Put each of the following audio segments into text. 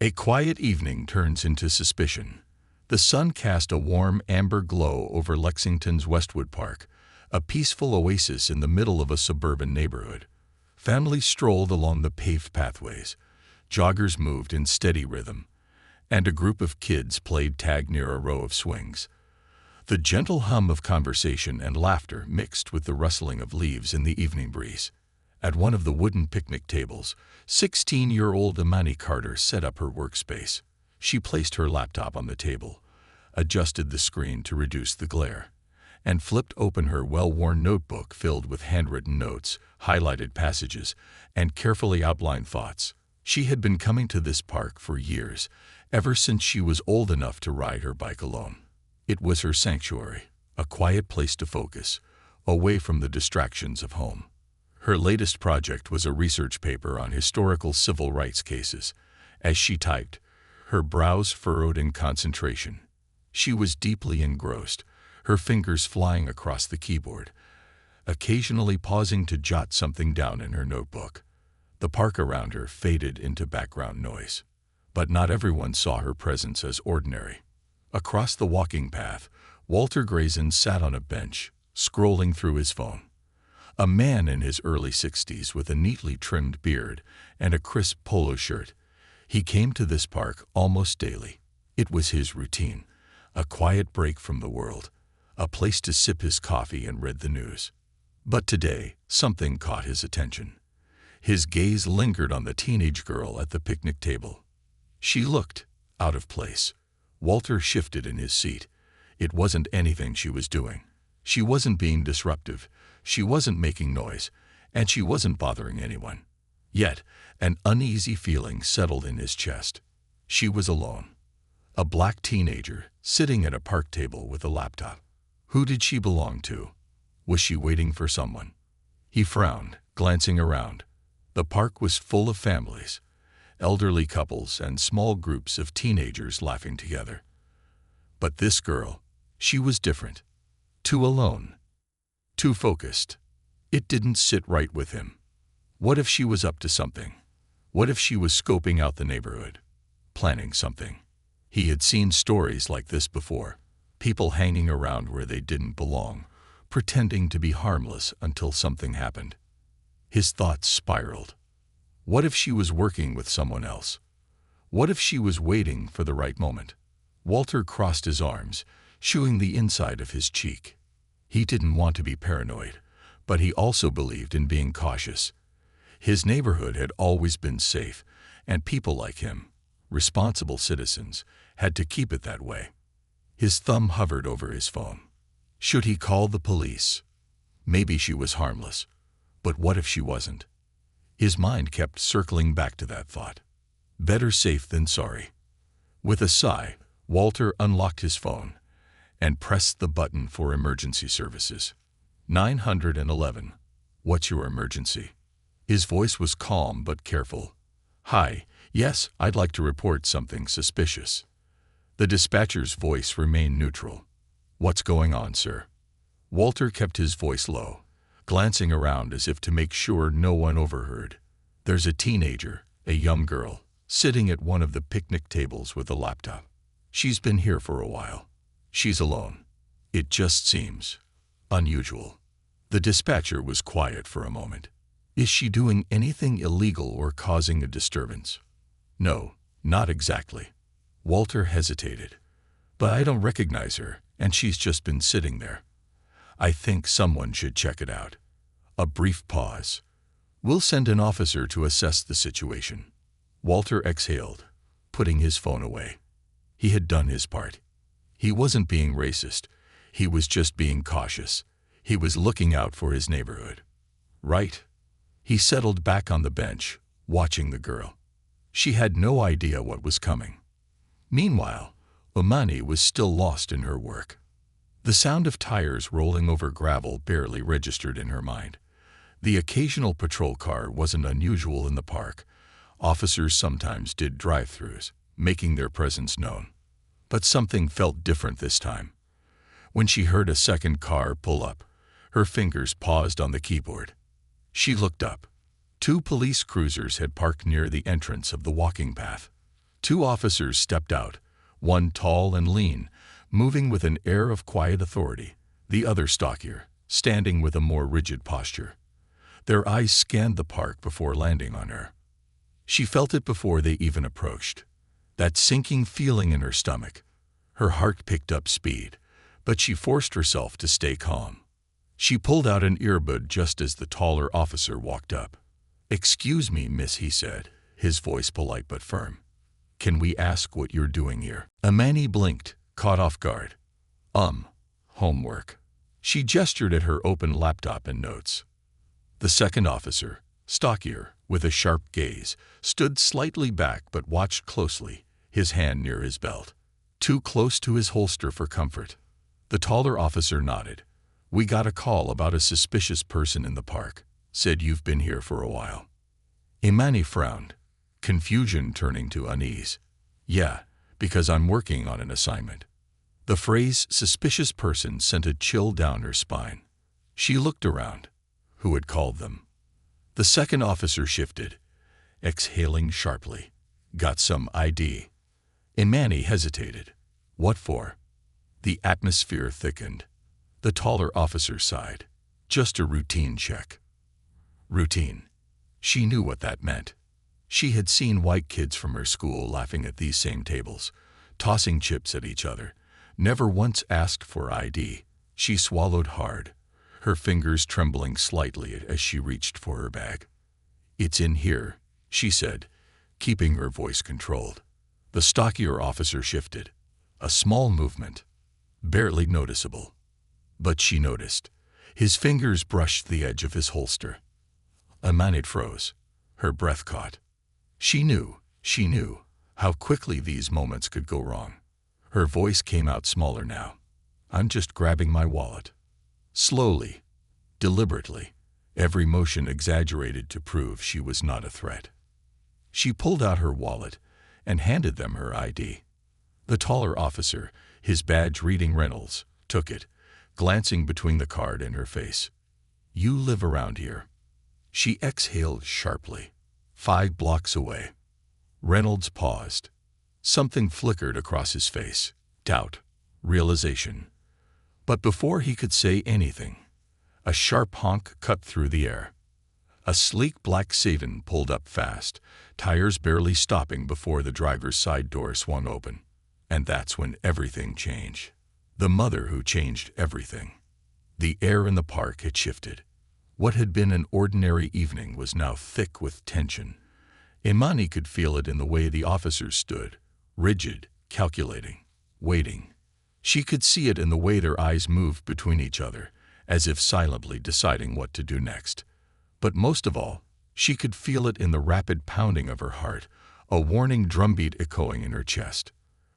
A quiet evening turns into suspicion. The sun cast a warm amber glow over Lexington's Westwood Park, a peaceful oasis in the middle of a suburban neighborhood. Families strolled along the paved pathways. Joggers moved in steady rhythm, and a group of kids played tag near a row of swings. The gentle hum of conversation and laughter mixed with the rustling of leaves in the evening breeze. At one of the wooden picnic tables, 16-year-old Imani Carter set up her workspace. She placed her laptop on the table, adjusted the screen to reduce the glare, and flipped open her well-worn notebook filled with handwritten notes, highlighted passages, and carefully outlined thoughts. She had been coming to this park for years, ever since she was old enough to ride her bike alone. It was her sanctuary, a quiet place to focus, away from the distractions of home. Her latest project was a research paper on historical civil rights cases. As she typed, her brows furrowed in concentration. She was deeply engrossed, her fingers flying across the keyboard, occasionally pausing to jot something down in her notebook. The park around her faded into background noise. But not everyone saw her presence as ordinary. Across the walking path, Walter Grayson sat on a bench, scrolling through his phone. A man in his early 60s with a neatly trimmed beard and a crisp polo shirt. He came to this park almost daily. It was his routine, a quiet break from the world, a place to sip his coffee and read the news. But today, something caught his attention. His gaze lingered on the teenage girl at the picnic table. She looked out of place. Walter shifted in his seat. It wasn't anything she was doing. She wasn't being disruptive. She wasn't making noise, and she wasn't bothering anyone. Yet, an uneasy feeling settled in his chest. She was alone. A black teenager, sitting at a park table with a laptop. Who did she belong to? Was she waiting for someone? He frowned, glancing around. The park was full of families, elderly couples and small groups of teenagers laughing together. But this girl, she was different. Too alone. Too focused. It didn't sit right with him. What if she was up to something? What if she was scoping out the neighborhood? Planning something? He had seen stories like this before. People hanging around where they didn't belong, pretending to be harmless until something happened. His thoughts spiraled. What if she was working with someone else? What if she was waiting for the right moment? Walter crossed his arms, chewing the inside of his cheek. He didn't want to be paranoid, but he also believed in being cautious. His neighborhood had always been safe, and people like him, responsible citizens, had to keep it that way. His thumb hovered over his phone. Should he call the police? Maybe she was harmless, but what if she wasn't? His mind kept circling back to that thought. Better safe than sorry. With a sigh, Walter unlocked his phone and pressed the button for emergency services. 911. What's your emergency? His voice was calm but careful. Hi, yes, I'd like to report something suspicious. The dispatcher's voice remained neutral. What's going on, sir? Walter kept his voice low, glancing around as if to make sure no one overheard. There's a teenager, a young girl, sitting at one of the picnic tables with a laptop. She's been here for a while. She's alone. It just seems unusual. The dispatcher was quiet for a moment. Is she doing anything illegal or causing a disturbance? No, not exactly. Walter hesitated. But I don't recognize her, and she's just been sitting there. I think someone should check it out. A brief pause. We'll send an officer to assess the situation. Walter exhaled, putting his phone away. He had done his part. He wasn't being racist. He was just being cautious. He was looking out for his neighborhood. Right? He settled back on the bench, watching the girl. She had no idea what was coming. Meanwhile, Imani was still lost in her work. The sound of tires rolling over gravel barely registered in her mind. The occasional patrol car wasn't unusual in the park. Officers sometimes did drive-thrus, making their presence known. But something felt different this time. When she heard a second car pull up, her fingers paused on the keyboard. She looked up. 2 police cruisers had parked near the entrance of the walking path. Two officers stepped out, one tall and lean, moving with an air of quiet authority, the other stockier, standing with a more rigid posture. Their eyes scanned the park before landing on her. She felt it before they even approached. That sinking feeling in her stomach. Her heart picked up speed, but she forced herself to stay calm. She pulled out an earbud just as the taller officer walked up. "Excuse me, miss," he said, his voice polite but firm. "Can we ask what you're doing here?" Imani blinked, caught off guard. Homework." She gestured at her open laptop and notes. The second officer, stockier, with a sharp gaze, stood slightly back but watched closely, his hand near his belt, too close to his holster for comfort. The taller officer nodded. "We got a call about a suspicious person in the park. Said you've been here for a while." Imani frowned, confusion turning to unease. "Yeah, because I'm working on an assignment." The phrase "suspicious person" sent a chill down her spine. She looked around. Who had called them? The second officer shifted, exhaling sharply. "Got some ID?" Imani hesitated. "What for?" The atmosphere thickened. The taller officer sighed. "Just a routine check." Routine. She knew what that meant. She had seen white kids from her school laughing at these same tables, tossing chips at each other, never once asked for ID. She swallowed hard, her fingers trembling slightly as she reached for her bag. "It's in here," she said, keeping her voice controlled. The stockier officer shifted. A small movement, barely noticeable. But she noticed. His fingers brushed the edge of his holster. Imani froze. Her breath caught. She knew how quickly these moments could go wrong. Her voice came out smaller now. "I'm just grabbing my wallet." Slowly, deliberately, every motion exaggerated to prove she was not a threat. She pulled out her wallet and handed them her ID. The taller officer, his badge reading Reynolds, took it, glancing between the card and her face. "You live around here." She exhaled sharply. 5 blocks away. Reynolds paused. Something flickered across his face. Doubt. Realization. But before he could say anything, a sharp honk cut through the air. A sleek black sedan pulled up fast, tires barely stopping before the driver's side door swung open. And that's when everything changed. The mother who changed everything. The air in the park had shifted. What had been an ordinary evening was now thick with tension. Imani could feel it in the way the officers stood, rigid, calculating, waiting. She could see it in the way their eyes moved between each other, as if silently deciding what to do next. But most of all, she could feel it in the rapid pounding of her heart, a warning drumbeat echoing in her chest.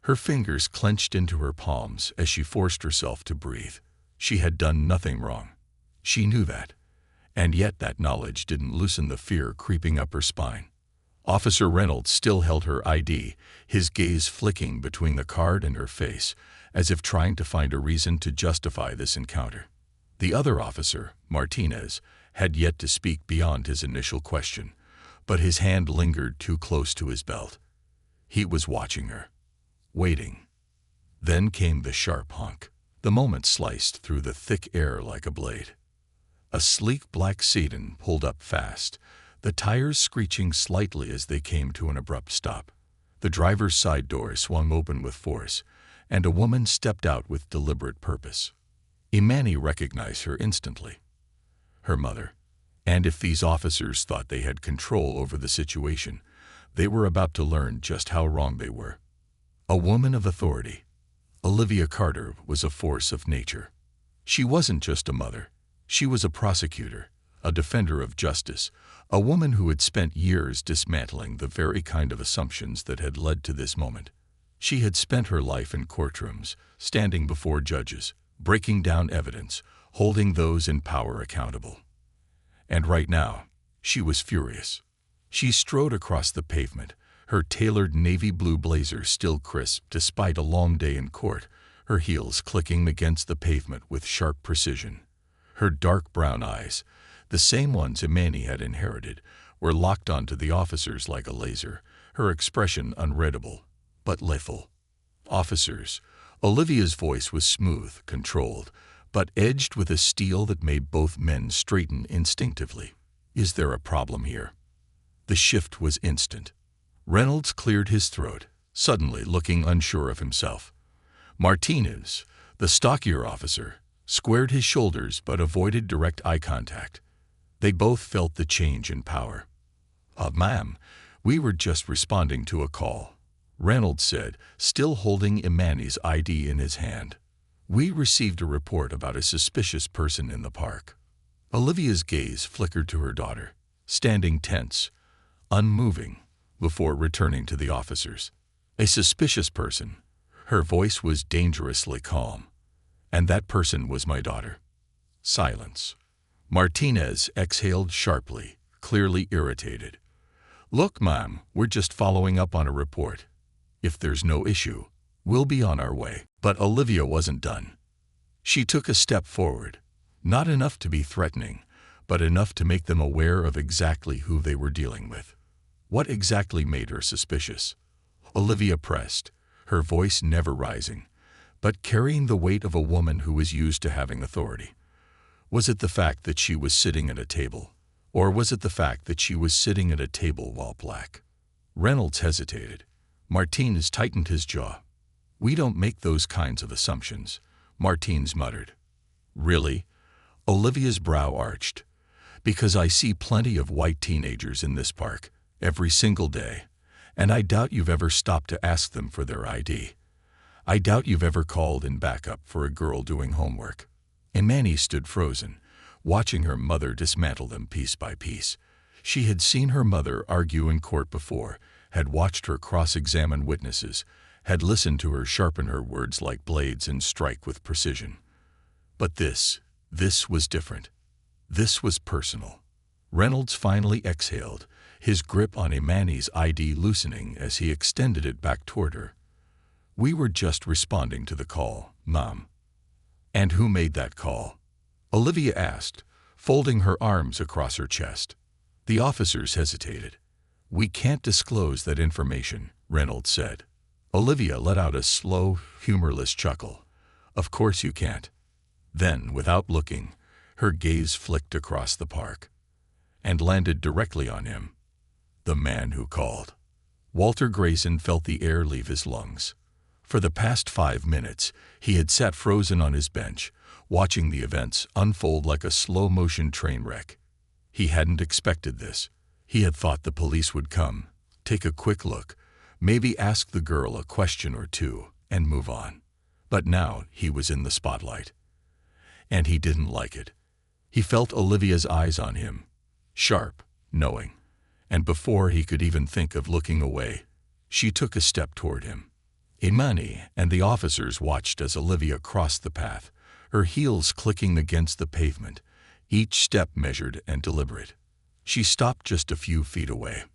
Her fingers clenched into her palms as she forced herself to breathe. She had done nothing wrong. She knew that. And yet that knowledge didn't loosen the fear creeping up her spine. Officer Reynolds still held her ID, his gaze flicking between the card and her face, as if trying to find a reason to justify this encounter. The other officer, Martinez, had yet to speak beyond his initial question, but his hand lingered too close to his belt. He was watching her, waiting. Then came the sharp honk. The moment sliced through the thick air like a blade. A sleek black sedan pulled up fast, the tires screeching slightly as they came to an abrupt stop. The driver's side door swung open with force, and a woman stepped out with deliberate purpose. Imani recognized her instantly. Her mother. And if these officers thought they had control over the situation, they were about to learn just how wrong they were. A woman of authority. Olivia Carter was a force of nature. She wasn't just a mother. She was a prosecutor, a defender of justice, a woman who had spent years dismantling the very kind of assumptions that had led to this moment. She had spent her life in courtrooms, standing before judges, breaking down evidence, holding those in power accountable. And right now, she was furious. She strode across the pavement, her tailored navy blue blazer still crisp despite a long day in court, her heels clicking against the pavement with sharp precision. Her dark brown eyes, the same ones Imani had inherited, were locked onto the officers like a laser, her expression unreadable, but lethal. Officers. Olivia's voice was smooth, controlled, but edged with a steel that made both men straighten instinctively. Is there a problem here? The shift was instant. Reynolds cleared his throat, suddenly looking unsure of himself. Martinez, the stockier officer, squared his shoulders but avoided direct eye contact. They both felt the change in power. Ma'am, we were just responding to a call," Reynolds said, still holding Imani's ID in his hand. "We received a report about a suspicious person in the park." Olivia's gaze flickered to her daughter, standing tense, unmoving, before returning to the officers. "A suspicious person." Her voice was dangerously calm. "And that person was my daughter." Silence. Martinez exhaled sharply, clearly irritated. "Look, ma'am, we're just following up on a report. If there's no issue, we'll be on our way." But Olivia wasn't done. She took a step forward, not enough to be threatening, but enough to make them aware of exactly who they were dealing with. What exactly made her suspicious? Olivia pressed, her voice never rising, but carrying the weight of a woman who was used to having authority. Was it the fact that she was sitting at a table, or was it the fact that she was sitting at a table while black? Reynolds hesitated. Martinez tightened his jaw. "We don't make those kinds of assumptions," Martinez muttered. "Really?" Olivia's brow arched. "Because I see plenty of white teenagers in this park, every single day, and I doubt you've ever stopped to ask them for their ID. I doubt you've ever called in backup for a girl doing homework." Imani stood frozen, watching her mother dismantle them piece by piece. She had seen her mother argue in court before, had watched her cross-examine witnesses, had listened to her sharpen her words like blades and strike with precision. But this was different. This was personal. Reynolds finally exhaled, his grip on Imani's ID loosening as he extended it back toward her. "We were just responding to the call, Mom." "And who made that call?" Olivia asked, folding her arms across her chest. The officers hesitated. "We can't disclose that information," Reynolds said. Olivia let out a slow, humorless chuckle. "Of course you can't." Then, without looking, her gaze flicked across the park and landed directly on him. The man who called. Walter Grayson felt the air leave his lungs. For the past 5 minutes, he had sat frozen on his bench, watching the events unfold like a slow-motion train wreck. He hadn't expected this. He had thought the police would come, take a quick look, maybe ask the girl a question or two, and move on. But now he was in the spotlight. And he didn't like it. He felt Olivia's eyes on him, sharp, knowing. And before he could even think of looking away, she took a step toward him. Imani and the officers watched as Olivia crossed the path, her heels clicking against the pavement, each step measured and deliberate. She stopped just a few feet away.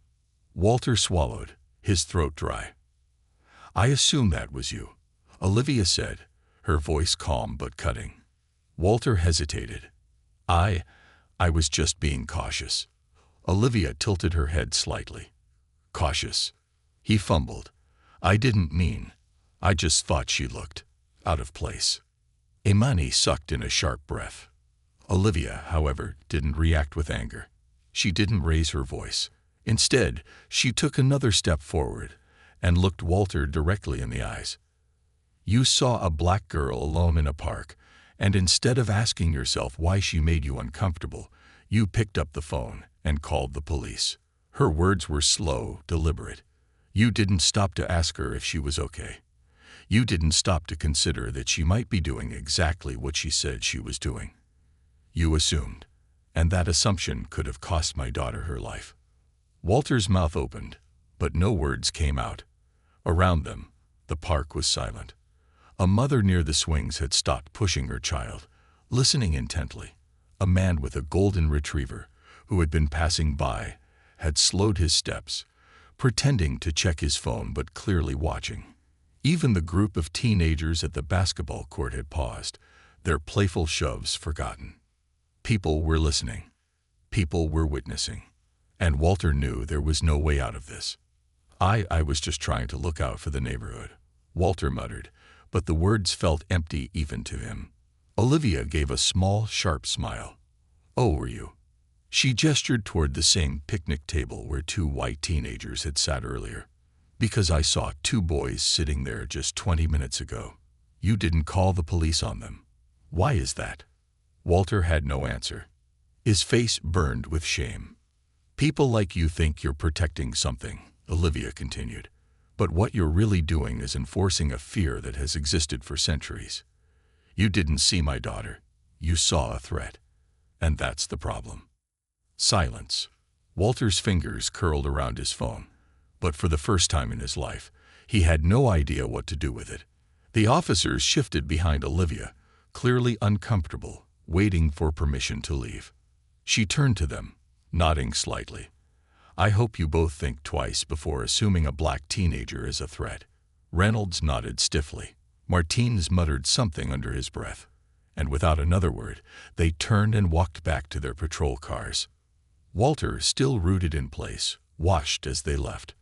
Walter swallowed, his throat dry. "I assume that was you," Olivia said, her voice calm but cutting. Walter hesitated. I was just being cautious." Olivia tilted her head slightly. "Cautious?" He fumbled. "I didn't mean. I just thought she looked out of place." Imani sucked in a sharp breath. Olivia, however, didn't react with anger. She didn't raise her voice. Instead, she took another step forward and looked Walter directly in the eyes. "You saw a black girl alone in a park, and instead of asking yourself why she made you uncomfortable, you picked up the phone and called the police." Her words were slow, deliberate. "You didn't stop to ask her if she was okay. You didn't stop to consider that she might be doing exactly what she said she was doing. You assumed, and that assumption could have cost my daughter her life." Walter's mouth opened, but no words came out. Around them, the park was silent. A mother near the swings had stopped pushing her child, listening intently. A man with a golden retriever, who had been passing by, had slowed his steps, pretending to check his phone but clearly watching. Even the group of teenagers at the basketball court had paused, their playful shoves forgotten. People were listening. People were witnessing. And Walter knew there was no way out of this. I was just trying to look out for the neighborhood, Walter muttered, but the words felt empty even to him. Olivia gave a small, sharp smile. Oh, were you? She gestured toward the same picnic table where two white teenagers had sat earlier. Because I saw two boys sitting there just 20 minutes ago. You didn't call the police on them. Why is that? Walter had no answer. His face burned with shame. People like you think you're protecting something, Olivia continued. But what you're really doing is enforcing a fear that has existed for centuries. You didn't see my daughter. You saw a threat. And that's the problem. Silence. Walter's fingers curled around his phone. But for the first time in his life, he had no idea what to do with it. The officers shifted behind Olivia, clearly uncomfortable, waiting for permission to leave. She turned to them, nodding slightly. I hope you both think twice before assuming a black teenager is a threat. Reynolds nodded stiffly. Martinez muttered something under his breath. And without another word, they turned and walked back to their patrol cars. Walter, still rooted in place, watched as they left.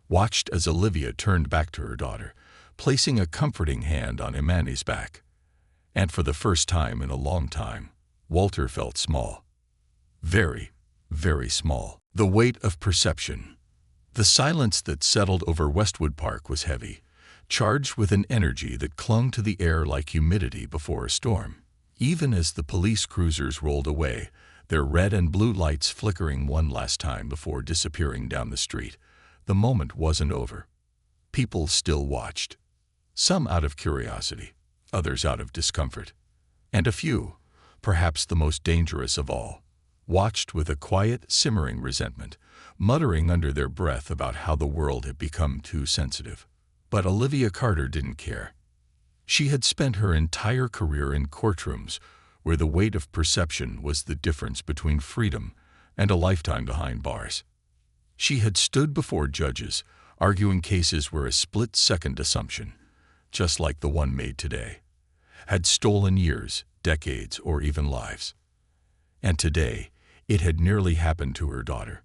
Watched as Olivia turned back to her daughter, placing a comforting hand on Imani's back. And for the first time in a long time, Walter felt small. Very, very small. The weight of perception. The silence that settled over Westwood Park was heavy, charged with an energy that clung to the air like humidity before a storm. Even as the police cruisers rolled away, their red and blue lights flickering one last time before disappearing down the street, the moment wasn't over. People still watched. Some out of curiosity, others out of discomfort. And a few, perhaps the most dangerous of all, watched with a quiet, simmering resentment, muttering under their breath about how the world had become too sensitive. But Olivia Carter didn't care. She had spent her entire career in courtrooms where the weight of perception was the difference between freedom and a lifetime behind bars. She had stood before judges, arguing cases where a split-second assumption, just like the one made today, had stolen years, decades, or even lives. And today, it had nearly happened to her daughter.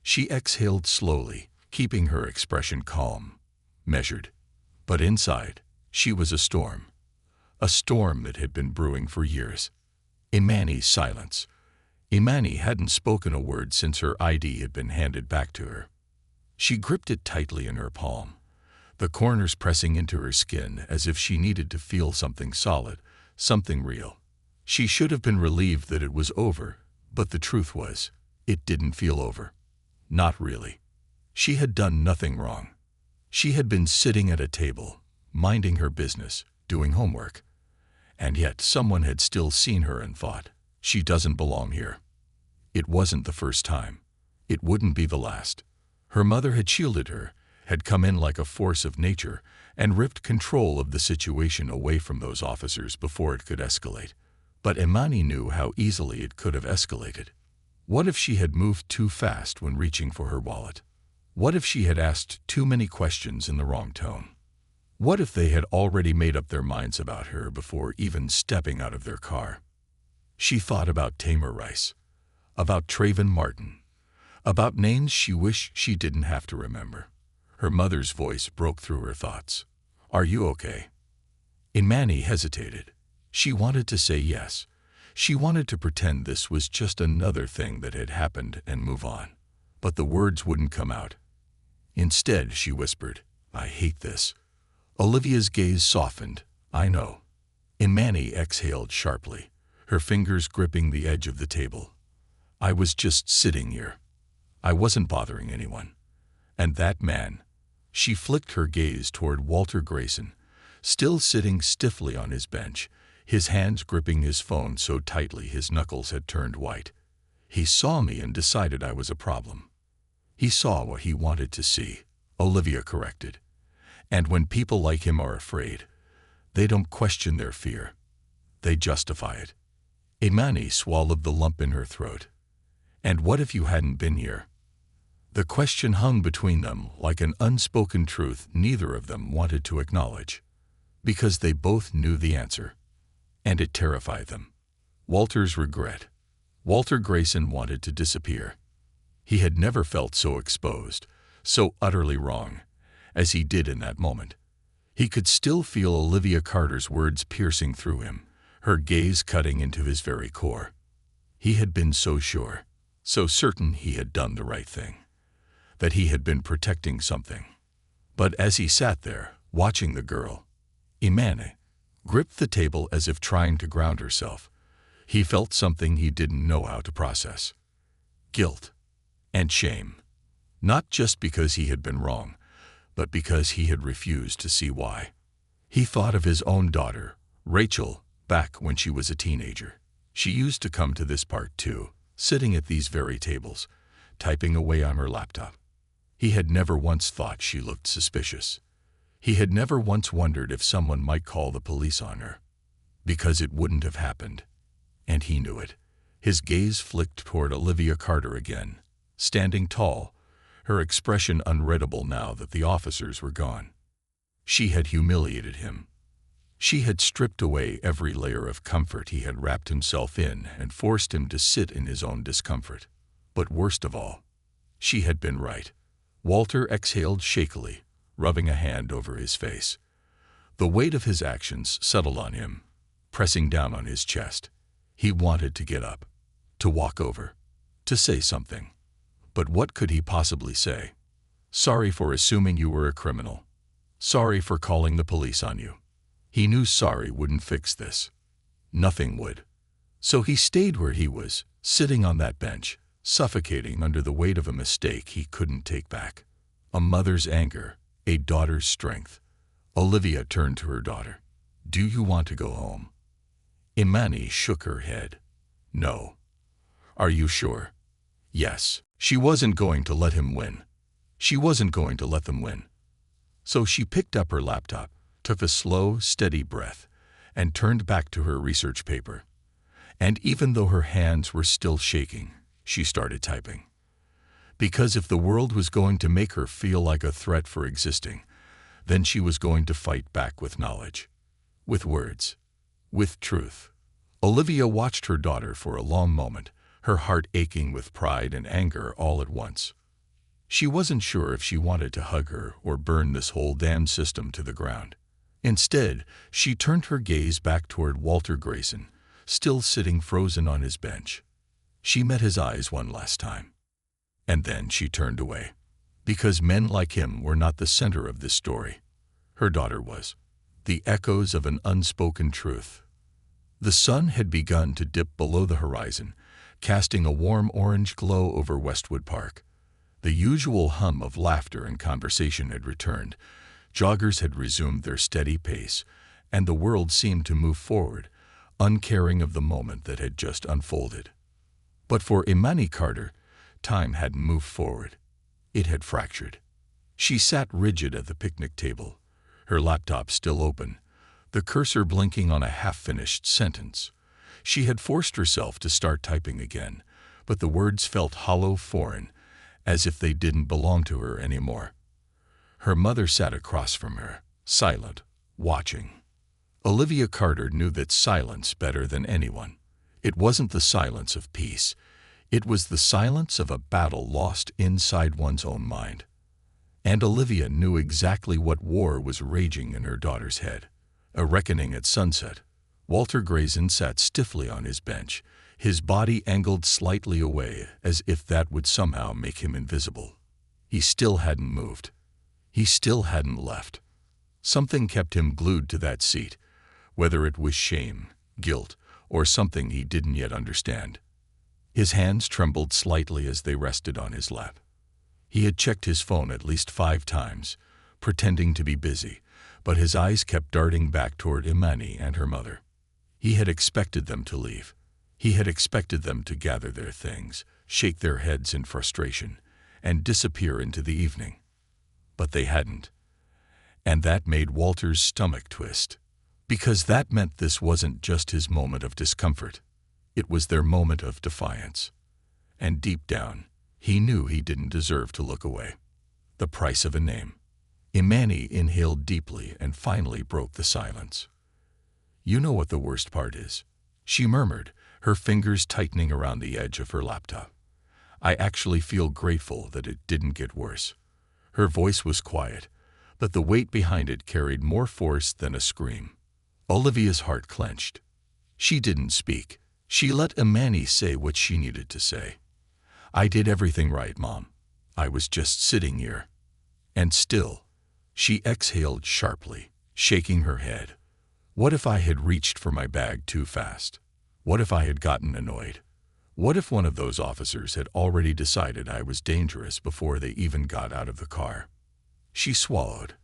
She exhaled slowly, keeping her expression calm, measured. But inside, she was a storm that had been brewing for years. Imani's silence. Imani hadn't spoken a word since her ID had been handed back to her. She gripped it tightly in her palm, the corners pressing into her skin as if she needed to feel something solid, something real. She should have been relieved that it was over, but the truth was, it didn't feel over. Not really. She had done nothing wrong. She had been sitting at a table, minding her business, doing homework. And yet someone had still seen her and thought, she doesn't belong here. It wasn't the first time. It wouldn't be the last. Her mother had shielded her, had come in like a force of nature, and ripped control of the situation away from those officers before it could escalate. But Imani knew how easily it could have escalated. What if she had moved too fast when reaching for her wallet? What if she had asked too many questions in the wrong tone? What if they had already made up their minds about her before even stepping out of their car? She thought about Tamir Rice, about Trayvon Martin, about names she wished she didn't have to remember. Her mother's voice broke through her thoughts. Are you okay? Imani hesitated. She wanted to say yes. She wanted to pretend this was just another thing that had happened and move on. But the words wouldn't come out. Instead, she whispered, I hate this. Olivia's gaze softened. I know. Imani exhaled sharply, her fingers gripping the edge of the table. I was just sitting here. I wasn't bothering anyone. And that man. She flicked her gaze toward Walter Grayson, still sitting stiffly on his bench, his hands gripping his phone so tightly his knuckles had turned white. He saw me and decided I was a problem. He saw what he wanted to see, Olivia corrected. And when people like him are afraid, they don't question their fear. They justify it. Imani swallowed the lump in her throat. And what if you hadn't been here? The question hung between them like an unspoken truth neither of them wanted to acknowledge, because they both knew the answer. And it terrified them. Walter's regret. Walter Grayson wanted to disappear. He had never felt so exposed, so utterly wrong, as he did in that moment. He could still feel Olivia Carter's words piercing through him, her gaze cutting into his very core. He had been so sure, so certain he had done the right thing, that he had been protecting something. But as he sat there, watching the girl, Imani, gripped the table as if trying to ground herself, he felt something he didn't know how to process. Guilt and shame. Not just because he had been wrong, but because he had refused to see why. He thought of his own daughter, Rachel, back when she was a teenager. She used to come to this part too, sitting at these very tables, typing away on her laptop. He had never once thought she looked suspicious. He had never once wondered if someone might call the police on her. Because it wouldn't have happened. And he knew it. His gaze flicked toward Olivia Carter again, standing tall, her expression unreadable now that the officers were gone. She had humiliated him. She had stripped away every layer of comfort he had wrapped himself in and forced him to sit in his own discomfort. But worst of all, she had been right. Walter exhaled shakily, rubbing a hand over his face. The weight of his actions settled on him, pressing down on his chest. He wanted to get up, to walk over, to say something. But what could he possibly say? Sorry for assuming you were a criminal. Sorry for calling the police on you. He knew sorry wouldn't fix this. Nothing would. So he stayed where he was, sitting on that bench, suffocating under the weight of a mistake he couldn't take back. A mother's anger, a daughter's strength. Olivia turned to her daughter. Do you want to go home? Imani shook her head. No. Are you sure? Yes. She wasn't going to let him win. She wasn't going to let them win. So she picked up her laptop, took a slow, steady breath, and turned back to her research paper. And even though her hands were still shaking, she started typing. Because if the world was going to make her feel like a threat for existing, then she was going to fight back with knowledge, with words, with truth. Olivia watched her daughter for a long moment, her heart aching with pride and anger all at once. She wasn't sure if she wanted to hug her or burn this whole damn system to the ground. Instead, she turned her gaze back toward Walter Grayson, still sitting frozen on his bench. She met his eyes one last time. And then she turned away. Because men like him were not the center of this story. Her daughter was. The echoes of an unspoken truth. The sun had begun to dip below the horizon, casting a warm orange glow over Westwood Park. The usual hum of laughter and conversation had returned. Joggers had resumed their steady pace, and the world seemed to move forward, uncaring of the moment that had just unfolded. But for Imani Carter, time hadn't moved forward. It had fractured. She sat rigid at the picnic table, her laptop still open, the cursor blinking on a half-finished sentence. She had forced herself to start typing again, but the words felt hollow, foreign, as if they didn't belong to her anymore. Her mother sat across from her, silent, watching. Olivia Carter knew that silence better than anyone. It wasn't the silence of peace. It was the silence of a battle lost inside one's own mind. And Olivia knew exactly what war was raging in her daughter's head. A reckoning at sunset. Walter Grayson sat stiffly on his bench, his body angled slightly away as if that would somehow make him invisible. He still hadn't moved. He still hadn't left. Something kept him glued to that seat, whether it was shame, guilt, or something he didn't yet understand. His hands trembled slightly as they rested on his lap. He had checked his phone at least 5 times, pretending to be busy, but his eyes kept darting back toward Imani and her mother. He had expected them to leave. He had expected them to gather their things, shake their heads in frustration, and disappear into the evening. But they hadn't. And that made Walter's stomach twist. Because that meant this wasn't just his moment of discomfort. It was their moment of defiance. And deep down, he knew he didn't deserve to look away. The price of a name. Imani inhaled deeply and finally broke the silence. You know what the worst part is, she murmured, her fingers tightening around the edge of her laptop. I actually feel grateful that it didn't get worse. Her voice was quiet, but the weight behind it carried more force than a scream. Olivia's heart clenched. She didn't speak. She let Imani say what she needed to say. "I did everything right, Mom. I was just sitting here." And still, she exhaled sharply, shaking her head. What if I had reached for my bag too fast? What if I had gotten annoyed? What if one of those officers had already decided I was dangerous before they even got out of the car? She swallowed.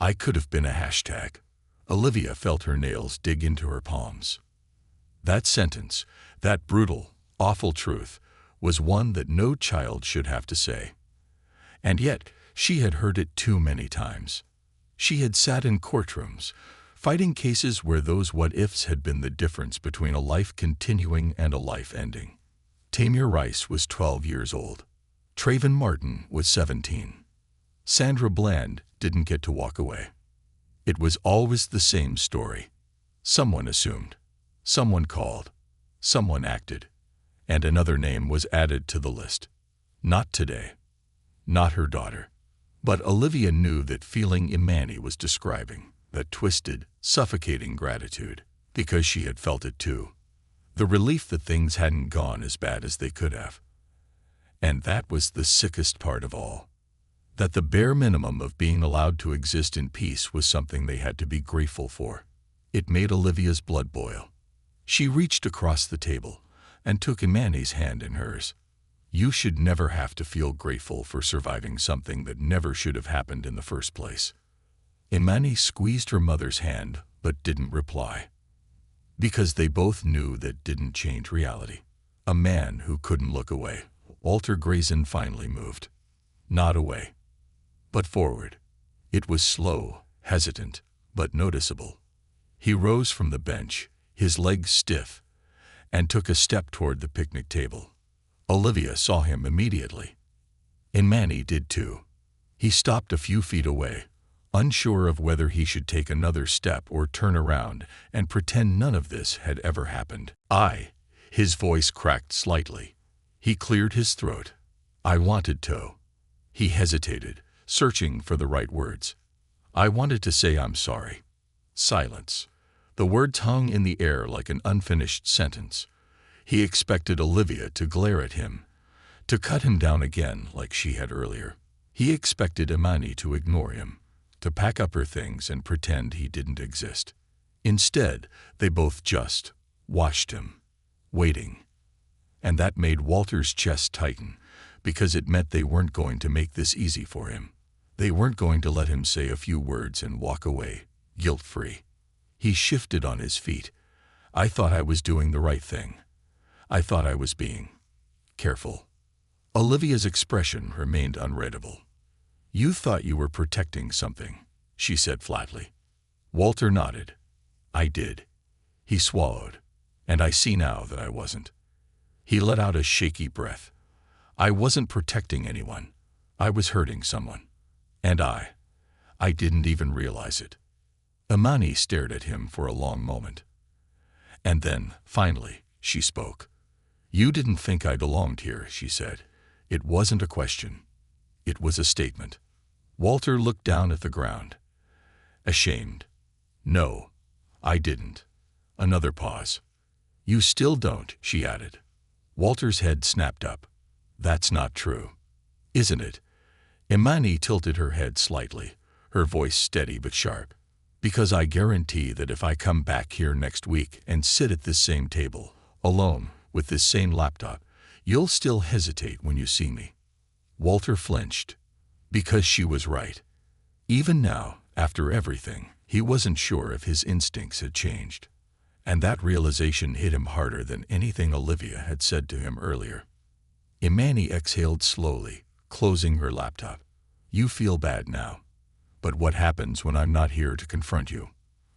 I could have been a hashtag. Olivia felt her nails dig into her palms. That sentence, that brutal, awful truth, was one that no child should have to say. And yet, she had heard it too many times. She had sat in courtrooms, fighting cases where those what-ifs had been the difference between a life continuing and a life ending. Tamir Rice was 12 years old. Trayvon Martin was 17. Sandra Bland didn't get to walk away. It was always the same story. Someone assumed, someone called, someone acted, and another name was added to the list. Not today. Not her daughter. But Olivia knew that feeling Imani was describing, that twisted, suffocating gratitude, because she had felt it too. The relief that things hadn't gone as bad as they could have. And that was the sickest part of all. That the bare minimum of being allowed to exist in peace was something they had to be grateful for. It made Olivia's blood boil. She reached across the table and took Imani's hand in hers. "You should never have to feel grateful for surviving something that never should have happened in the first place." Imani squeezed her mother's hand but didn't reply. Because they both knew that didn't change reality. A man who couldn't look away. Walter Grayson finally moved. Not away, but forward. It was slow, hesitant, but noticeable. He rose from the bench, his legs stiff, and took a step toward the picnic table. Olivia saw him immediately. Imani did too. He stopped a few feet away, unsure of whether he should take another step or turn around and pretend none of this had ever happened. His voice cracked slightly. He cleared his throat. "I wanted to." He hesitated, searching for the right words. "I wanted to say I'm sorry." Silence. The words hung in the air like an unfinished sentence. He expected Olivia to glare at him, to cut him down again like she had earlier. He expected Imani to ignore him, to pack up her things and pretend he didn't exist. Instead, they both just watched him, waiting. And that made Walter's chest tighten, because it meant they weren't going to make this easy for him. They weren't going to let him say a few words and walk away, guilt-free. He shifted on his feet. "I thought I was doing the right thing. I thought I was being careful." Olivia's expression remained unreadable. "You thought you were protecting something," she said flatly. Walter nodded. "I did." He swallowed. "And I see now that I wasn't." He let out a shaky breath. "I wasn't protecting anyone. I was hurting someone. And I didn't even realize it." Imani stared at him for a long moment. And then, finally, she spoke. "You didn't think I belonged here," she said. It wasn't a question. It was a statement. Walter looked down at the ground. Ashamed. "No, I didn't." Another pause. "You still don't," she added. Walter's head snapped up. "That's not true." "Isn't it?" Imani tilted her head slightly, her voice steady but sharp. "Because I guarantee that if I come back here next week and sit at this same table, alone, with this same laptop, you'll still hesitate when you see me." Walter flinched. Because she was right. Even now, after everything, he wasn't sure if his instincts had changed. And that realization hit him harder than anything Olivia had said to him earlier. Imani exhaled slowly, closing her laptop. "You feel bad now. But what happens when I'm not here to confront you?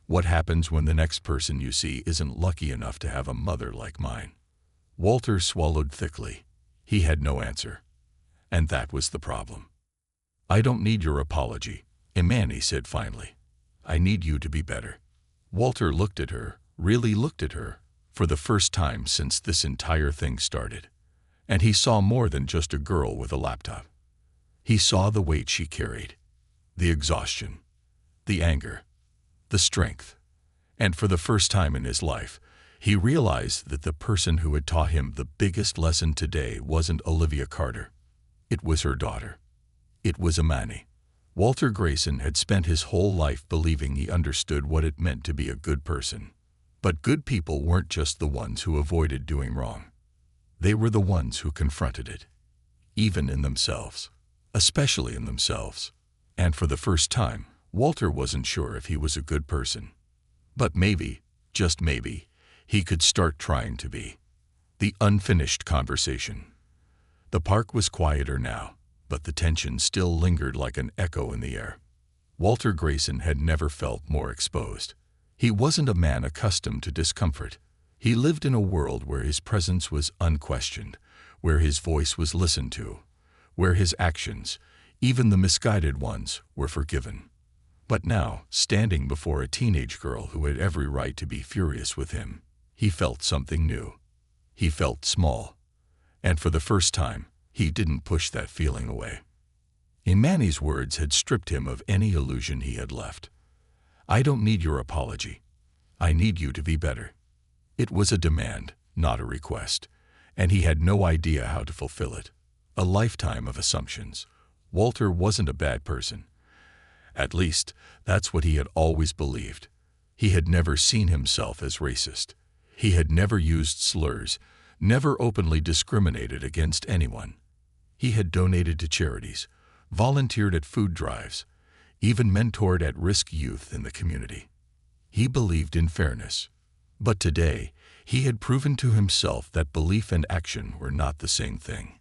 What happens when the next person you see isn't lucky enough to have a mother like mine?" Walter swallowed thickly. He had no answer. And that was the problem. "I don't need your apology," Imani said finally. "I need you to be better." Walter looked at her, really looked at her, for the first time since this entire thing started. And he saw more than just a girl with a laptop. He saw the weight she carried, the exhaustion, the anger, the strength. And for the first time in his life, he realized that the person who had taught him the biggest lesson today wasn't Olivia Carter. It was her daughter. It was Imani. Walter Grayson had spent his whole life believing he understood what it meant to be a good person. But good people weren't just the ones who avoided doing wrong. They were the ones who confronted it, even in themselves, especially in themselves. And for the first time, Walter wasn't sure if he was a good person. But maybe, just maybe, he could start trying to be. The unfinished conversation. The park was quieter now, but the tension still lingered like an echo in the air. Walter Grayson had never felt more exposed. He wasn't a man accustomed to discomfort. He lived in a world where his presence was unquestioned, where his voice was listened to, where his actions, even the misguided ones, were forgiven. But now, standing before a teenage girl who had every right to be furious with him, he felt something new. He felt small. And for the first time, he didn't push that feeling away. Imani's words had stripped him of any illusion he had left. "I don't need your apology. I need you to be better." It was a demand, not a request, and he had no idea how to fulfill it. A lifetime of assumptions. Walter wasn't a bad person. At least, that's what he had always believed. He had never seen himself as racist. He had never used slurs, never openly discriminated against anyone. He had donated to charities, volunteered at food drives, even mentored at-risk youth in the community. He believed in fairness. But today, he had proven to himself that belief and action were not the same thing.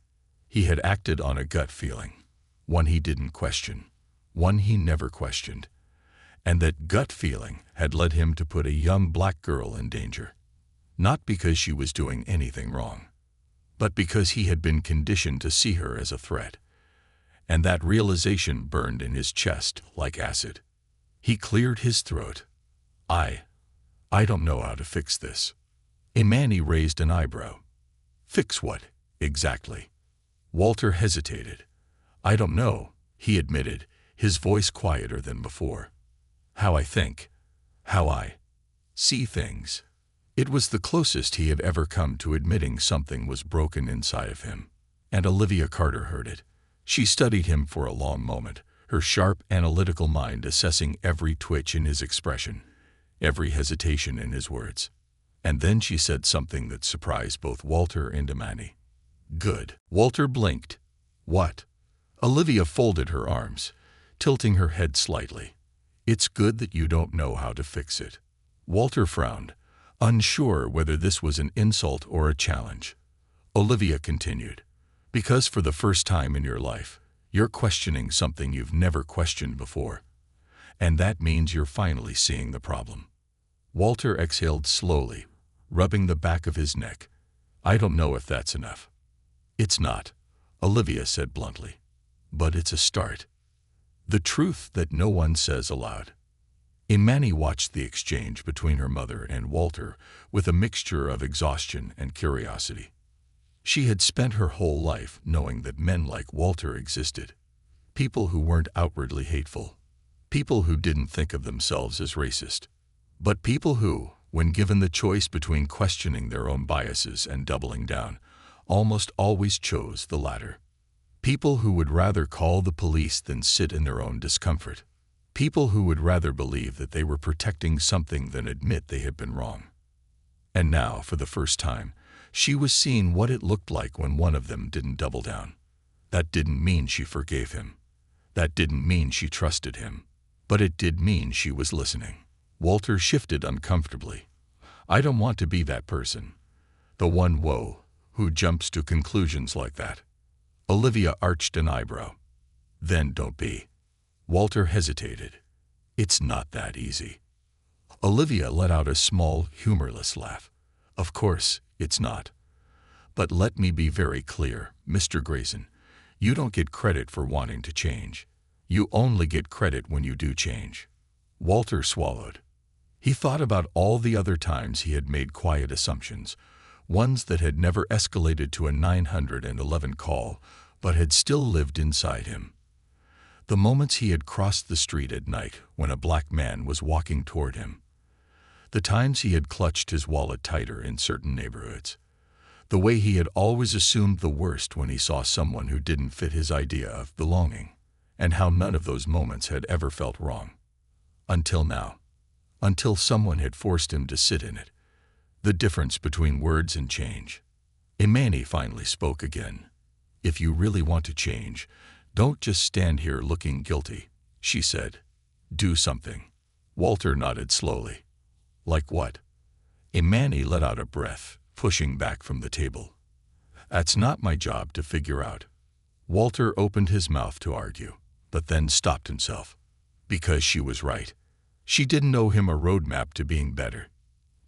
He had acted on a gut feeling, one he didn't question, one he never questioned. And that gut feeling had led him to put a young black girl in danger. Not because she was doing anything wrong, but because he had been conditioned to see her as a threat. And that realization burned in his chest like acid. He cleared his throat. I don't know how to fix this." Imani raised an eyebrow. "Fix what, exactly?" Walter hesitated. "I don't know," he admitted, his voice quieter than before. "How I think. How I see things." It was the closest he had ever come to admitting something was broken inside of him. And Olivia Carter heard it. She studied him for a long moment, her sharp, analytical mind assessing every twitch in his expression, every hesitation in his words. And then she said something that surprised both Walter and Imani. "Good." Walter blinked. "What?" Olivia folded her arms, tilting her head slightly. "It's good that you don't know how to fix it." Walter frowned, unsure whether this was an insult or a challenge. Olivia continued, "Because for the first time in your life, you're questioning something you've never questioned before. And that means you're finally seeing the problem." Walter exhaled slowly, rubbing the back of his neck. "I don't know if that's enough." "It's not," Olivia said bluntly. "But it's a start." The truth that no one says aloud. Imani watched the exchange between her mother and Walter with a mixture of exhaustion and curiosity. She had spent her whole life knowing that men like Walter existed. People who weren't outwardly hateful. People who didn't think of themselves as racist. But people who, when given the choice between questioning their own biases and doubling down, almost always chose the latter. People who would rather call the police than sit in their own discomfort. People who would rather believe that they were protecting something than admit they had been wrong. And now, for the first time, she was seeing what it looked like when one of them didn't double down. That didn't mean she forgave him. That didn't mean she trusted him. But it did mean she was listening. Walter shifted uncomfortably. "I don't want to be that person. The one, who jumps to conclusions like that." Olivia arched an eyebrow. "Then don't be." Walter hesitated. "It's not that easy." Olivia let out a small, humorless laugh. "Of course, it's not. But let me be very clear, Mr. Grayson. You don't get credit for wanting to change. You only get credit when you do change." Walter swallowed. He thought about all the other times he had made quiet assumptions, ones that had never escalated to a 911 call, but had still lived inside him. The moments he had crossed the street at night when a black man was walking toward him. The times he had clutched his wallet tighter in certain neighborhoods. The way he had always assumed the worst when he saw someone who didn't fit his idea of belonging, and how none of those moments had ever felt wrong. Until now. Until someone had forced him to sit in it. The difference between words and change. Imani finally spoke again. "If you really want to change, don't just stand here looking guilty," she said. "Do something." Walter nodded slowly. "Like what?" Imani let out a breath, pushing back from the table. "That's not my job to figure out." Walter opened his mouth to argue, but then stopped himself. Because she was right. She didn't owe him a roadmap to being better.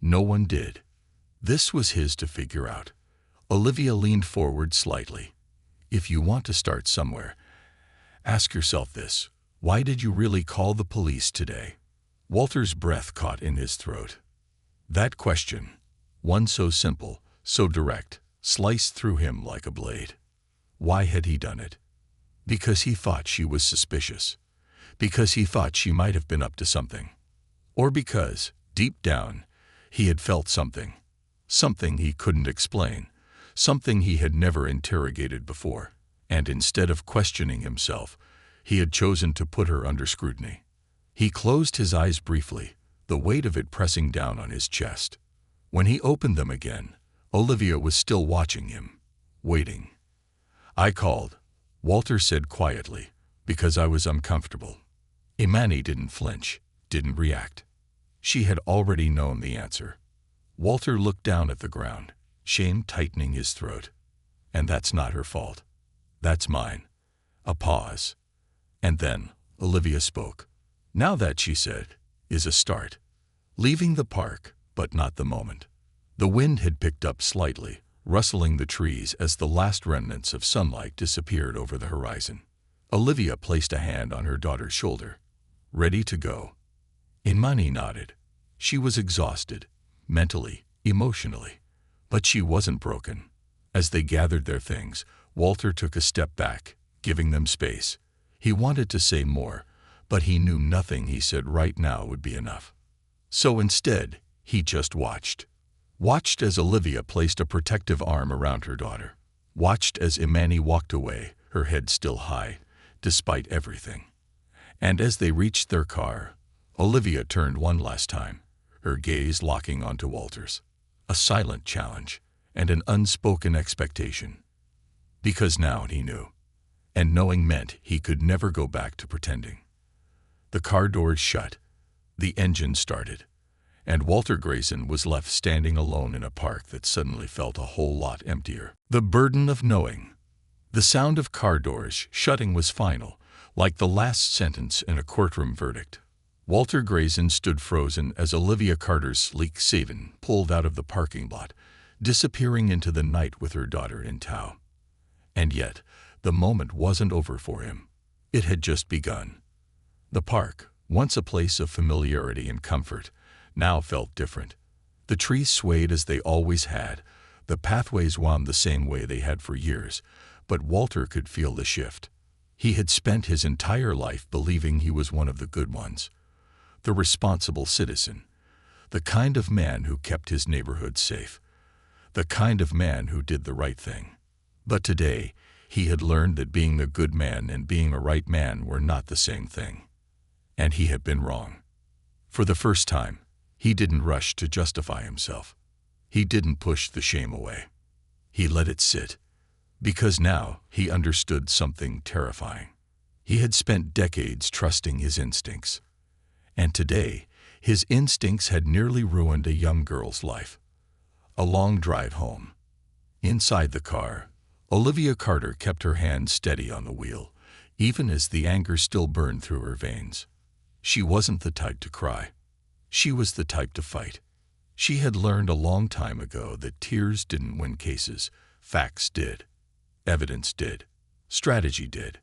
No one did. This was his to figure out. Olivia leaned forward slightly. "If you want to start somewhere, ask yourself this: why did you really call the police today?" Walter's breath caught in his throat. That question, one so simple, so direct, sliced through him like a blade. Why had he done it? Because he thought she was suspicious. Because he thought she might have been up to something. Or because, deep down, he had felt something. Something he couldn't explain. Something he had never interrogated before. And instead of questioning himself, he had chosen to put her under scrutiny. He closed his eyes briefly, the weight of it pressing down on his chest. When he opened them again, Olivia was still watching him, waiting. "I called," Walter said quietly, "because I was uncomfortable." Imani didn't flinch, didn't react. She had already known the answer. Walter looked down at the ground, shame tightening his throat. "And that's not her fault. That's mine." A pause. And then Olivia spoke. "Now that," she said, "is a start." Leaving the park, but not the moment. The wind had picked up slightly, rustling the trees as the last remnants of sunlight disappeared over the horizon. Olivia placed a hand on her daughter's shoulder. "Ready to go?" Imani nodded. She was exhausted, mentally, emotionally. But she wasn't broken. As they gathered their things, Walter took a step back, giving them space. He wanted to say more, but he knew nothing he said right now would be enough. So instead, he just watched. Watched as Olivia placed a protective arm around her daughter. Watched as Imani walked away, her head still high, despite everything. And as they reached their car, Olivia turned one last time, her gaze locking onto Walter's. A silent challenge, and an unspoken expectation. Because now he knew. And knowing meant he could never go back to pretending. The car doors shut. The engine started. And Walter Grayson was left standing alone in a park that suddenly felt a whole lot emptier. The burden of knowing. The sound of car doors shutting was final, like the last sentence in a courtroom verdict. Walter Grayson stood frozen as Olivia Carter's sleek Savin pulled out of the parking lot, disappearing into the night with her daughter in tow. And yet, the moment wasn't over for him. It had just begun. The park, once a place of familiarity and comfort, now felt different. The trees swayed as they always had. The pathways wound the same way they had for years, but Walter could feel the shift. He had spent his entire life believing he was one of the good ones, the responsible citizen, the kind of man who kept his neighborhood safe, the kind of man who did the right thing. But today, he had learned that being a good man and being a right man were not the same thing. And he had been wrong. For the first time, he didn't rush to justify himself. He didn't push the shame away. He let it sit. Because now he understood something terrifying. He had spent decades trusting his instincts. And today, his instincts had nearly ruined a young girl's life. A long drive home. Inside the car, Olivia Carter kept her hand steady on the wheel, even as the anger still burned through her veins. She wasn't the type to cry. She was the type to fight. She had learned a long time ago that tears didn't win cases. Facts did. Evidence did. Strategy did.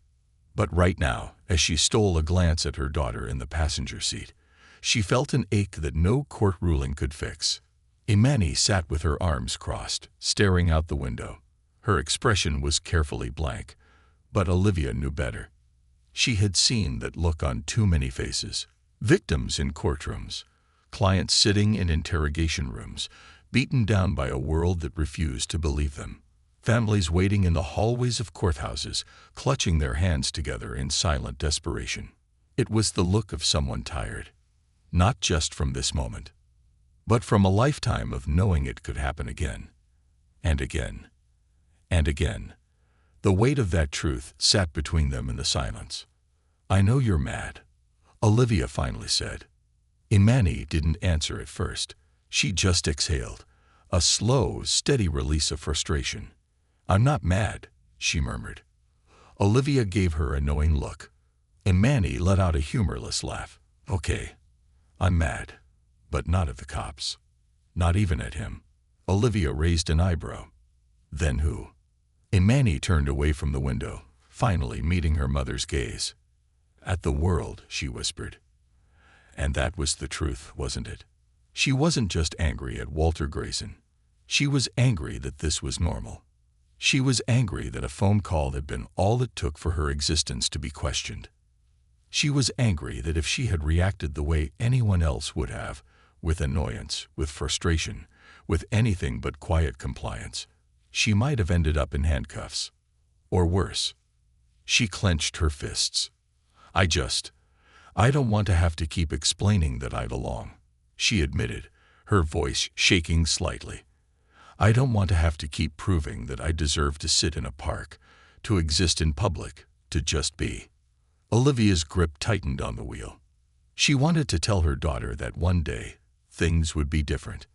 But right now, as she stole a glance at her daughter in the passenger seat, she felt an ache that no court ruling could fix. Imani sat with her arms crossed, staring out the window. Her expression was carefully blank, but Olivia knew better. She had seen that look on too many faces. Victims in courtrooms, clients sitting in interrogation rooms, beaten down by a world that refused to believe them. Families waiting in the hallways of courthouses, clutching their hands together in silent desperation. It was the look of someone tired, not just from this moment, but from a lifetime of knowing it could happen again, and again, and again. The weight of that truth sat between them in the silence. "I know you're mad," Olivia finally said. Imani didn't answer at first. She just exhaled, a slow, steady release of frustration. "I'm not mad," she murmured. Olivia gave her a knowing look. Imani let out a humorless laugh. "Okay, I'm mad, but not at the cops. Not even at him." Olivia raised an eyebrow. "Then who?" Imani turned away from the window, finally meeting her mother's gaze. "At the world," she whispered. And that was the truth, wasn't it? She wasn't just angry at Walter Grayson. She was angry that this was normal. She was angry that a phone call had been all it took for her existence to be questioned. She was angry that if she had reacted the way anyone else would have, with annoyance, with frustration, with anything but quiet compliance, she might have ended up in handcuffs. Or worse. She clenched her fists. I don't want to have to keep explaining that I belong," she admitted, her voice shaking slightly. "I don't want to have to keep proving that I deserve to sit in a park, to exist in public, to just be." Olivia's grip tightened on the wheel. She wanted to tell her daughter that one day, things would be different.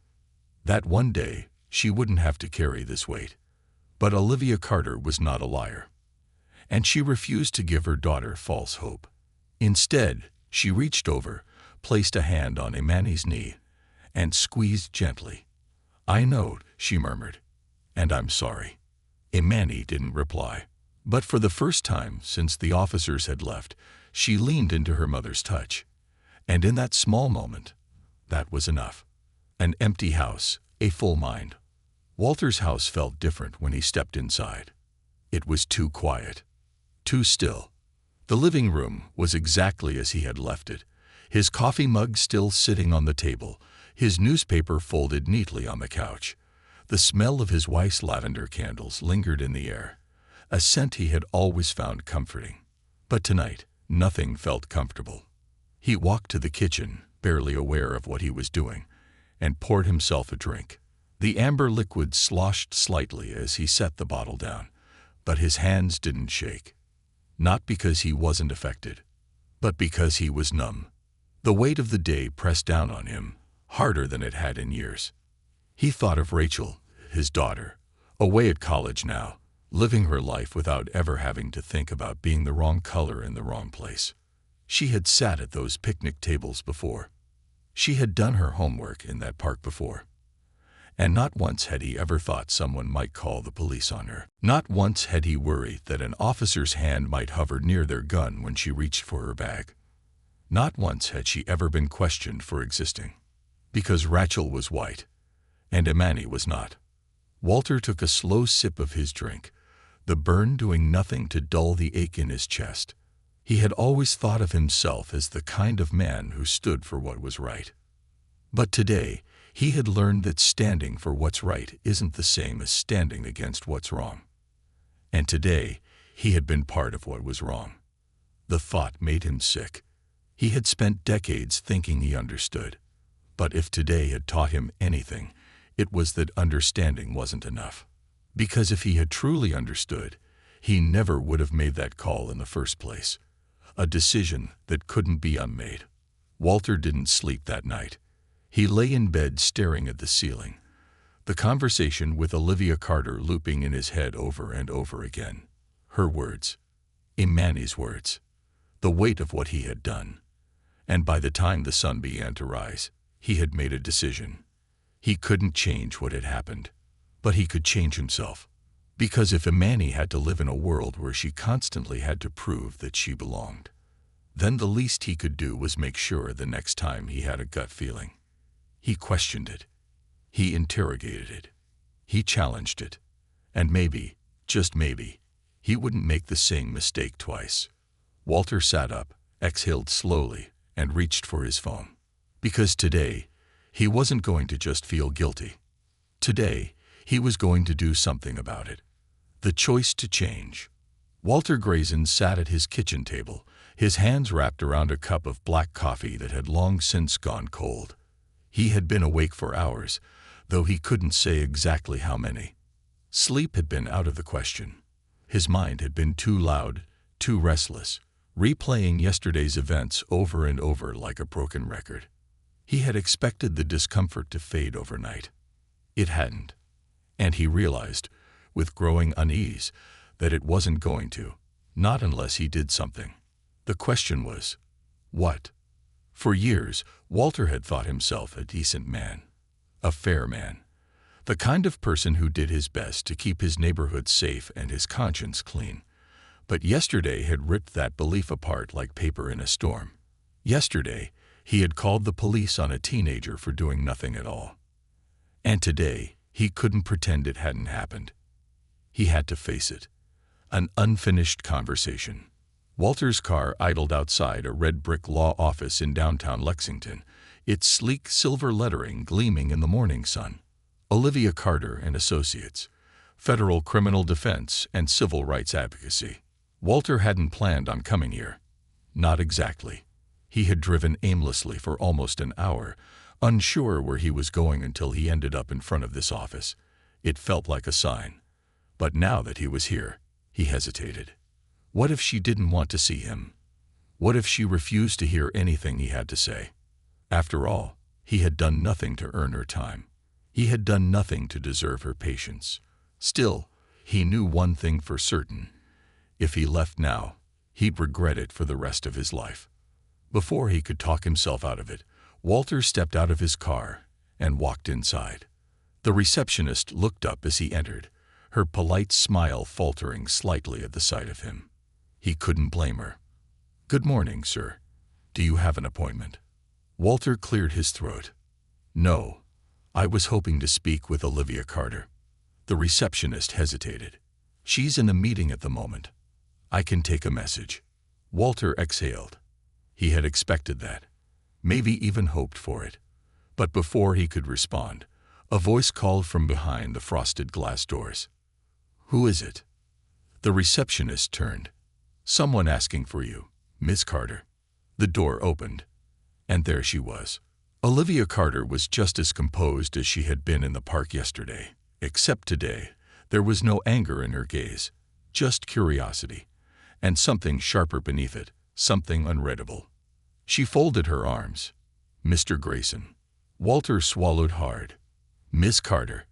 That one day, she wouldn't have to carry this weight. But Olivia Carter was not a liar. And she refused to give her daughter false hope. Instead, she reached over, placed a hand on Imani's knee, and squeezed gently. "I know," she murmured, "and I'm sorry." Imani didn't reply. But for the first time since the officers had left, she leaned into her mother's touch. And in that small moment, that was enough. An empty house, a full mind. Walter's house felt different when he stepped inside. It was too quiet, too still. The living room was exactly as he had left it, his coffee mug still sitting on the table, his newspaper folded neatly on the couch. The smell of his wife's lavender candles lingered in the air, a scent he had always found comforting. But tonight, nothing felt comfortable. He walked to the kitchen, barely aware of what he was doing, and poured himself a drink. The amber liquid sloshed slightly as he set the bottle down, but his hands didn't shake. Not because he wasn't affected, but because he was numb. The weight of the day pressed down on him, harder than it had in years. He thought of Rachel, his daughter, away at college now, living her life without ever having to think about being the wrong color in the wrong place. She had sat at those picnic tables before. She had done her homework in that park before. And not once had he ever thought someone might call the police on her. Not once had he worried that an officer's hand might hover near their gun when she reached for her bag. Not once had she ever been questioned for existing. Because Rachel was white, and Imani was not. Walter took a slow sip of his drink, the burn doing nothing to dull the ache in his chest. He had always thought of himself as the kind of man who stood for what was right. But today, he had learned that standing for what's right isn't the same as standing against what's wrong. And today, he had been part of what was wrong. The thought made him sick. He had spent decades thinking he understood. But if today had taught him anything, it was that understanding wasn't enough. Because if he had truly understood, he never would have made that call in the first place. A decision that couldn't be unmade. Walter didn't sleep that night. He lay in bed staring at the ceiling, the conversation with Olivia Carter looping in his head over and over again. Her words. Imani's words. The weight of what he had done. And by the time the sun began to rise, he had made a decision. He couldn't change what had happened, but he could change himself. Because if Imani had to live in a world where she constantly had to prove that she belonged, then the least he could do was make sure the next time he had a gut feeling. He questioned it. He interrogated it. He challenged it. And maybe, just maybe, he wouldn't make the same mistake twice. Walter sat up, exhaled slowly, and reached for his phone. Because today, he wasn't going to just feel guilty. Today, he was going to do something about it. The choice to change. Walter Grayson sat at his kitchen table, his hands wrapped around a cup of black coffee that had long since gone cold. He had been awake for hours, though he couldn't say exactly how many. Sleep had been out of the question. His mind had been too loud, too restless, replaying yesterday's events over and over like a broken record. He had expected the discomfort to fade overnight. It hadn't, and he realized, with growing unease, that it wasn't going to, not unless he did something. The question was, what? For years, Walter had thought himself a decent man, a fair man, the kind of person who did his best to keep his neighborhood safe and his conscience clean. But yesterday had ripped that belief apart like paper in a storm. Yesterday, he had called the police on a teenager for doing nothing at all. And today, he couldn't pretend it hadn't happened. He had to face it. An unfinished conversation. Walter's car idled outside a red brick law office in downtown Lexington, its sleek silver lettering gleaming in the morning sun. Olivia Carter and Associates, Federal Criminal Defense and Civil Rights Advocacy. Walter hadn't planned on coming here. Not exactly. He had driven aimlessly for almost an hour, unsure where he was going until he ended up in front of this office. It felt like a sign. But now that he was here, he hesitated. What if she didn't want to see him? What if she refused to hear anything he had to say? After all, he had done nothing to earn her time. He had done nothing to deserve her patience. Still, he knew one thing for certain. If he left now, he'd regret it for the rest of his life. Before he could talk himself out of it, Walter stepped out of his car and walked inside. The receptionist looked up as he entered, her polite smile faltering slightly at the sight of him. He couldn't blame her. "Good morning, sir. Do you have an appointment?" Walter cleared his throat. "No. I was hoping to speak with Olivia Carter." The receptionist hesitated. "She's in a meeting at the moment. I can take a message." Walter exhaled. He had expected that, maybe even hoped for it. But before he could respond, a voice called from behind the frosted glass doors. "Who is it?" The receptionist turned. "Someone asking for you, Miss Carter." The door opened, and there she was. Olivia Carter was just as composed as she had been in the park yesterday, except today there was no anger in her gaze, just curiosity, and something sharper beneath it, something unreadable. She folded her arms. "Mr. Grayson." Walter swallowed hard. "Miss Carter,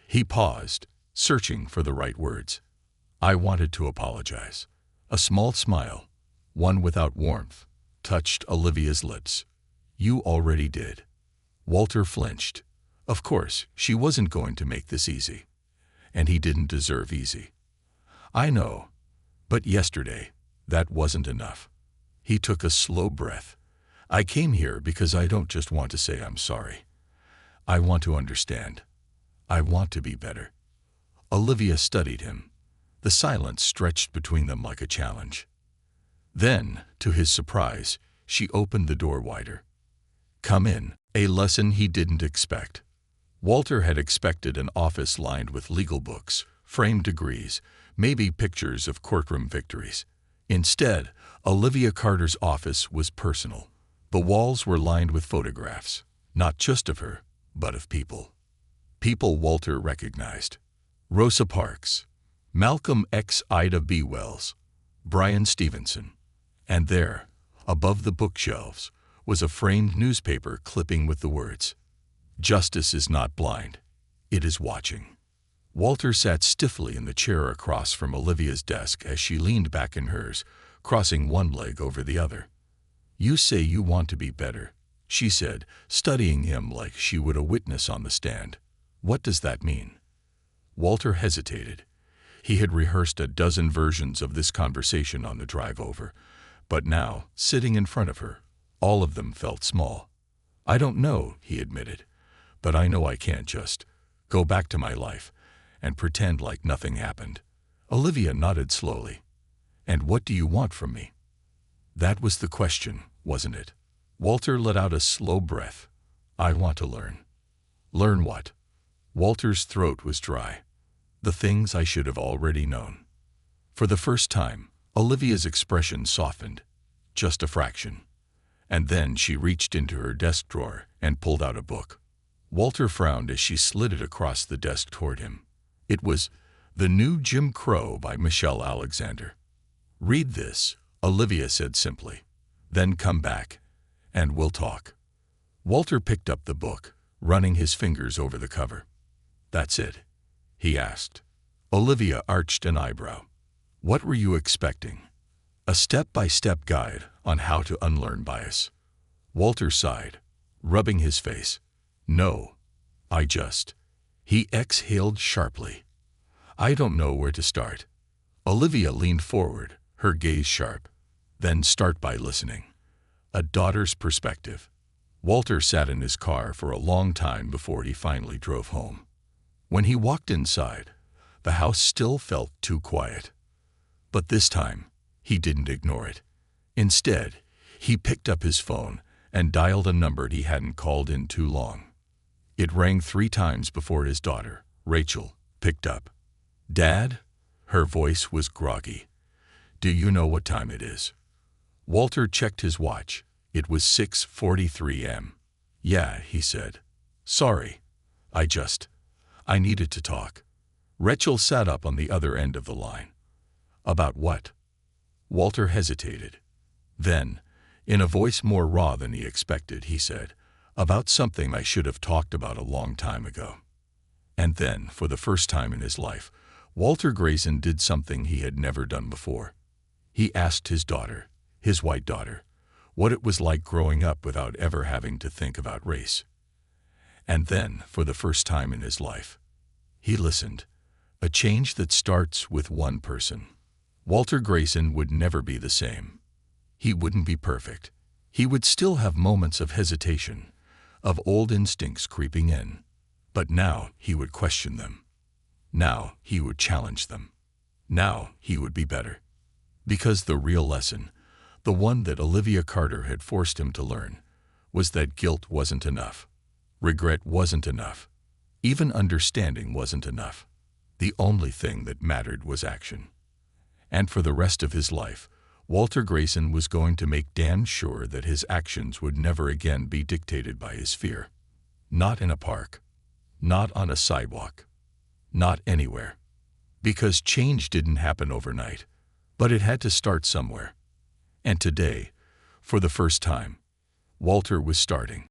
He paused, searching for the right words. "I wanted to apologize." A small smile, one without warmth, touched Olivia's lips. "You already did." Walter flinched. Of course, she wasn't going to make this easy. And he didn't deserve easy. "I know. But yesterday, that wasn't enough." He took a slow breath. "I came here because I don't just want to say I'm sorry. I want to understand. I want to be better." Olivia studied him. The silence stretched between them like a challenge. Then, to his surprise, she opened the door wider. "Come in," a lesson he didn't expect. Walter had expected an office lined with legal books, framed degrees, maybe pictures of courtroom victories. Instead, Olivia Carter's office was personal. The walls were lined with photographs, not just of her, but of people. People Walter recognized. Rosa Parks, Malcolm X. Ida B. Wells, Brian Stevenson. And there, above the bookshelves, was a framed newspaper clipping with the words, "Justice is not blind. It is watching." Walter sat stiffly in the chair across from Olivia's desk as she leaned back in hers, crossing one leg over the other. "You say you want to be better," she said, studying him like she would a witness on the stand. "What does that mean?" Walter hesitated. He had rehearsed a dozen versions of this conversation on the drive over, but now, sitting in front of her, all of them felt small. "I don't know," he admitted, "but I know I can't just go back to my life and pretend like nothing happened." Olivia nodded slowly. And what do you want from me? That was the question, wasn't it? Walter let out a slow breath. I want to learn. Learn what? Walter's throat was dry. The things I should have already known. For the first time, Olivia's expression softened, just a fraction. And then she reached into her desk drawer and pulled out a book. Walter frowned as she slid it across the desk toward him. It was The New Jim Crow by Michelle Alexander. Read this, Olivia said simply. Then come back, and we'll talk. Walter picked up the book, running his fingers over the cover. That's it? He asked. Olivia arched an eyebrow. What were you expecting? A step-by-step guide on how to unlearn bias. Walter sighed, rubbing his face. No, He exhaled sharply. I don't know where to start. Olivia leaned forward, her gaze sharp. Then start by listening. A daughter's perspective. Walter sat in his car for a long time before he finally drove home. When he walked inside, the house still felt too quiet. But this time, he didn't ignore it. Instead, he picked up his phone and dialed a number he hadn't called in too long. It rang 3 times before his daughter, Rachel, picked up. Dad? Her voice was groggy. Do you know what time it is? Walter checked his watch. It was 6:43 a.m. Yeah, he said. Sorry. I needed to talk. Rachel sat up on the other end of the line. About what? Walter hesitated. Then, in a voice more raw than he expected, he said, about something I should have talked about a long time ago. And then, for the first time in his life, Walter Grayson did something he had never done before. He asked his daughter, his white daughter, what it was like growing up without ever having to think about race. And then, for the first time in his life, he listened. A change that starts with one person. Walter Grayson would never be the same. He wouldn't be perfect. He would still have moments of hesitation, of old instincts creeping in. But now he would question them. Now he would challenge them. Now he would be better. Because the real lesson, the one that Olivia Carter had forced him to learn, was that guilt wasn't enough. Regret wasn't enough. Even understanding wasn't enough. The only thing that mattered was action. And for the rest of his life, Walter Grayson was going to make damn sure that his actions would never again be dictated by his fear. Not in a park. Not on a sidewalk. Not anywhere. Because change didn't happen overnight, but it had to start somewhere. And today, for the first time, Walter was starting.